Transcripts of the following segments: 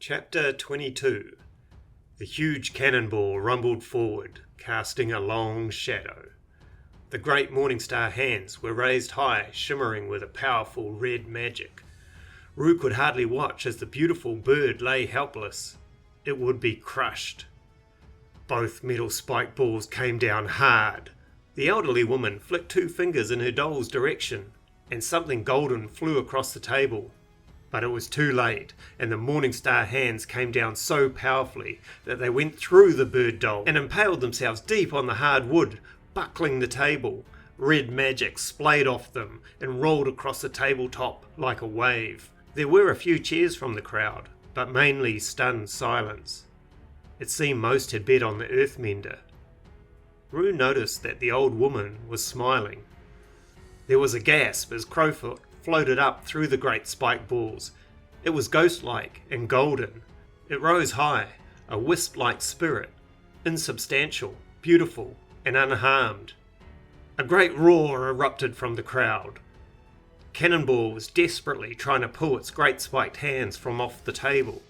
Chapter 22. The huge cannonball rumbled forward, casting a long shadow. The great morning star hands were raised high, shimmering with a powerful red magic. Rue could hardly watch as the beautiful bird lay helpless. It would be crushed. Both metal spike balls came down hard. The elderly woman flicked 2 fingers in her doll's direction, and something golden flew across the table. But it was too late, and the morning star hands came down so powerfully that they went through the bird doll and impaled themselves deep on the hard wood, buckling the table. Red magic splayed off them and rolled across the tabletop like a wave. There were a few cheers from the crowd, but mainly stunned silence. It seemed most had bet on the Earthmender. Rue noticed that the old woman was smiling. There was a gasp as Crowfoot floated up through the great spike balls. It was ghost-like and golden. It rose high, a wisp-like spirit, insubstantial, beautiful, and unharmed. A great roar erupted from the crowd. Cannonball was desperately trying to pull its great spiked hands from off the table.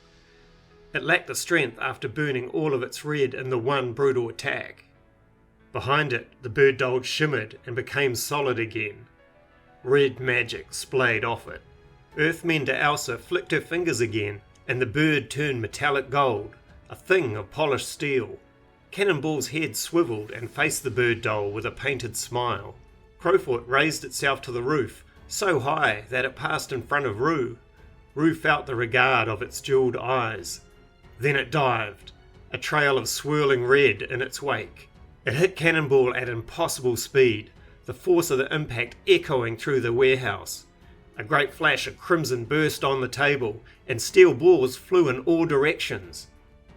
It lacked the strength after burning all of its red in the one brutal attack. Behind it, the bird doll shimmered and became solid again. Red magic splayed off it. Earthmender Elsa flicked her fingers again, and the bird turned metallic gold, a thing of polished steel. Cannonball's head swiveled and faced the bird doll with a painted smile. Crowfoot raised itself to the roof, so high that it passed in front of Rue. Rue felt the regard of its jeweled eyes. Then it dived, a trail of swirling red in its wake. It hit Cannonball at impossible speed, the force of the impact echoing through the warehouse. A great flash of crimson burst on the table, and steel balls flew in all directions.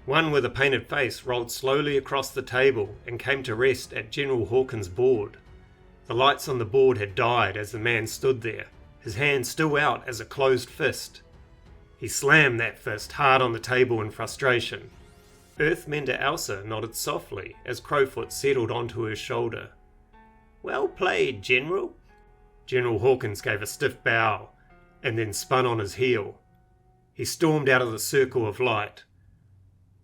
One with a painted face rolled slowly across the table and came to rest at General Hawkins' board. The lights on the board had died as the man stood there, his hand still out as a closed fist. He slammed that fist hard on the table in frustration. Earthmender Elsa nodded softly as Crowfoot settled onto her shoulder. "Well played, General." General Hawkins gave a stiff bow, and then spun on his heel. He stormed out of the circle of light.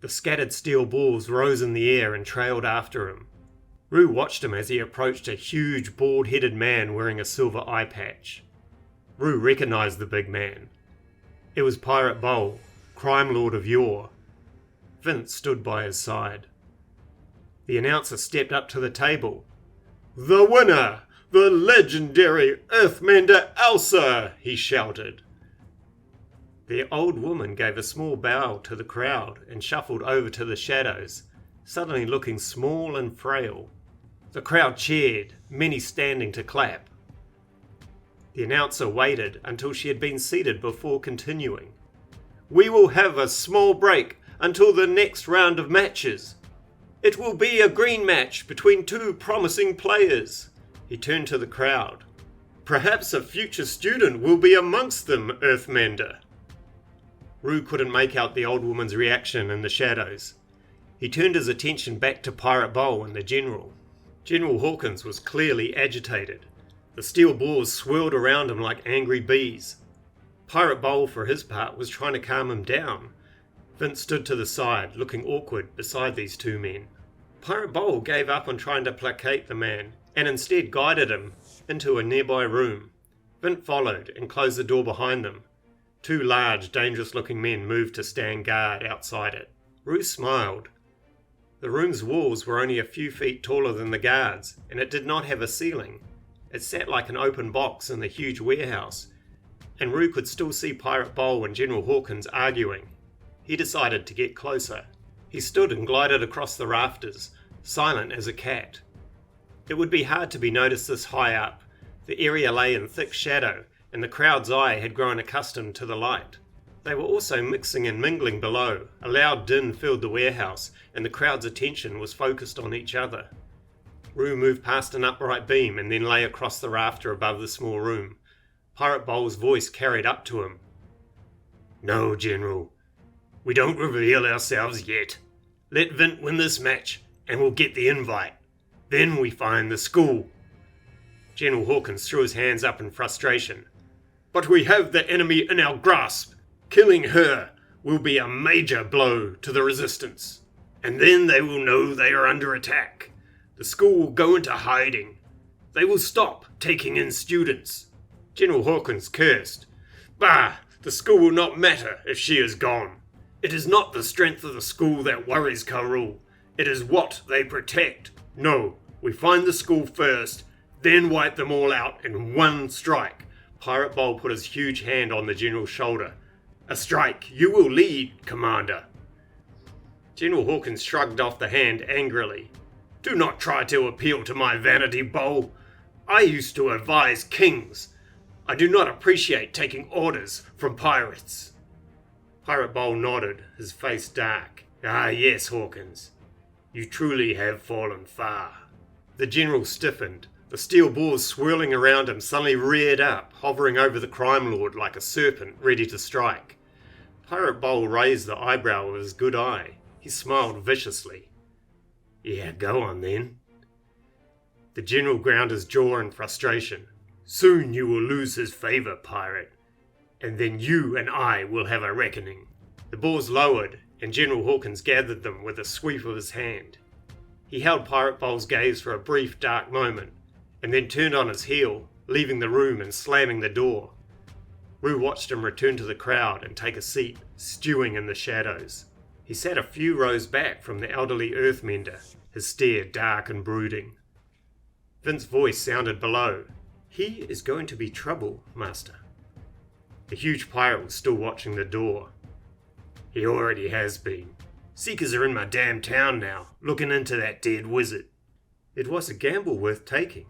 The scattered steel balls rose in the air and trailed after him. Rue watched him as he approached a huge, bald-headed man wearing a silver eye patch. Rue recognized the big man. It was Pirate Bowl, crime lord of yore. Vince stood by his side. The announcer stepped up to the table. "The winner! The legendary Earthmender Elsa!" he shouted. The old woman gave a small bow to the crowd and shuffled over to the shadows, suddenly looking small and frail. The crowd cheered, many standing to clap. The announcer waited until she had been seated before continuing. "We will have a small break until the next round of matches. It will be a green match between 2 promising players." He turned to the crowd. "Perhaps a future student will be amongst them, Earthmender." Rue couldn't make out the old woman's reaction in the shadows. He turned his attention back to Pirate Bowl and the General. General Hawkins was clearly agitated. The steel balls swirled around him like angry bees. Pirate Bowl, for his part, was trying to calm him down. Vince stood to the side, looking awkward beside these 2 men. Pirate Bowl gave up on trying to placate the man, and instead guided him into a nearby room. Vince followed and closed the door behind them. 2 large, dangerous-looking men moved to stand guard outside it. Rue smiled. The room's walls were only a few feet taller than the guards, and it did not have a ceiling. It sat like an open box in the huge warehouse, and Rue could still see Pirate Bowl and General Hawkins arguing. He decided to get closer. He stood and glided across the rafters, silent as a cat. It would be hard to be noticed this high up. The area lay in thick shadow, and the crowd's eye had grown accustomed to the light. They were also mixing and mingling below. A loud din filled the warehouse, and the crowd's attention was focused on each other. Rue moved past an upright beam and then lay across the rafter above the small room. Pirate Bowl's voice carried up to him. "No, General. We don't reveal ourselves yet. Let Vint win this match, and we'll get the invite. Then we find the school." General Hawkins threw his hands up in frustration. "But we have the enemy in our grasp. Killing her will be a major blow to the resistance, and then they will know they are under attack. The school will go into hiding. They will stop taking in students." General Hawkins cursed. "Bah! The school will not matter if she is gone. It is not the strength of the school that worries Karul. It is what they protect. No, we find the school first, then wipe them all out in one strike." Pirate Bowl put his huge hand on the general's shoulder. "A strike you will lead, Commander." General Hawkins shrugged off the hand angrily. "Do not try to appeal to my vanity, Bowl. I used to advise kings. I do not appreciate taking orders from pirates." Pirate Bowl nodded, his face dark. "Ah, yes, Hawkins. You truly have fallen far." The general stiffened. The steel balls swirling around him suddenly reared up, hovering over the crime lord like a serpent ready to strike. Pirate Bowl raised the eyebrow of his good eye. He smiled viciously. "Yeah, go on then." The general ground his jaw in frustration. "Soon you will lose his favor, pirate, and then you and I will have a reckoning." The balls lowered, and General Hawkins gathered them with a sweep of his hand. He held Pirate Bowl's gaze for a brief dark moment, and then turned on his heel, leaving the room and slamming the door. Rue watched him return to the crowd and take a seat, stewing in the shadows. He sat a few rows back from the elderly earthmender, his stare dark and brooding. Vince's voice sounded below. "He is going to be trouble, Master." The huge pirate was still watching the door. "He already has been. Seekers are in my damn town now, looking into that dead wizard." "It was a gamble worth taking.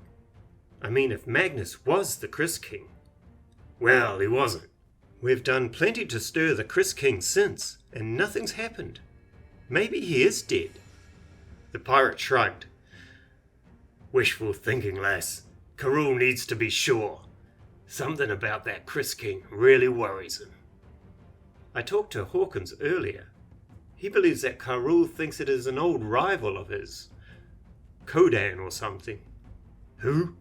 I mean, if Magnus was the Chris King." "Well, he wasn't. We've done plenty to stir the Chris King since, and nothing's happened. Maybe he is dead." The pirate shrugged. "Wishful thinking, lass. Karul needs to be sure. Something about that Chris King really worries him." "I talked to Hawkins earlier. He believes that Karul thinks it is an old rival of his. Kodan or something." "Who?"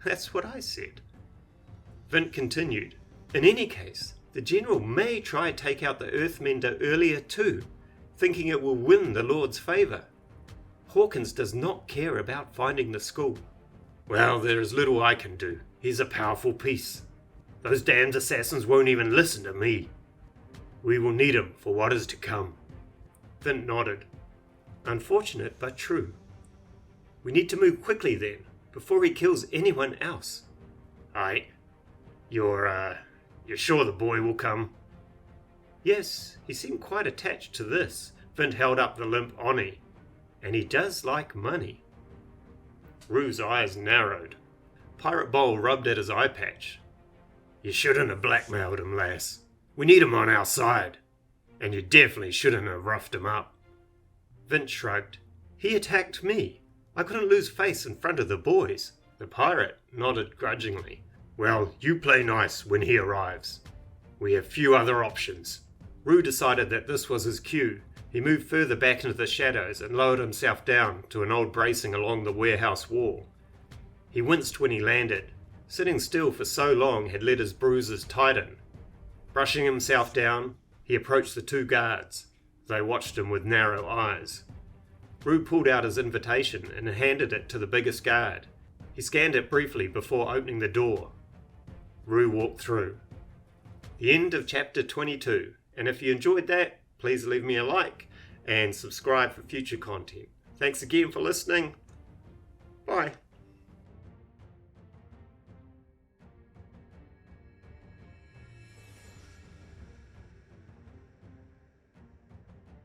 "That's what I said." Vint continued. "In any case, the general may try to take out the Earthmender earlier too, thinking it will win the Lord's favour. Hawkins does not care about finding the school." "Well, there is little I can do. He's a powerful piece. Those damned assassins won't even listen to me. We will need him for what is to come." Vint nodded. "Unfortunate, but true. We need to move quickly then, before he kills anyone else." "Aye. You're sure the boy will come?" "Yes, he seemed quite attached to this." Vint held up the limp Oni. "And he does like money." Rue's eyes narrowed. Pirate Bowl rubbed at his eye patch. "You shouldn't have blackmailed him, lass. We need him on our side. And you definitely shouldn't have roughed him up." Vint shrugged. "He attacked me. I couldn't lose face in front of the boys." The pirate nodded grudgingly. "Well, you play nice when he arrives. We have few other options." Rue decided that this was his cue. He moved further back into the shadows and lowered himself down to an old bracing along the warehouse wall. He winced when he landed. Sitting still for so long had let his bruises tighten. Brushing himself down, he approached the two guards. They watched him with narrow eyes. Rue pulled out his invitation and handed it to the biggest guard. He scanned it briefly before opening the door. Rue walked through. The end of chapter 22. And if you enjoyed that, please leave me a like and subscribe for future content. Thanks again for listening. Bye.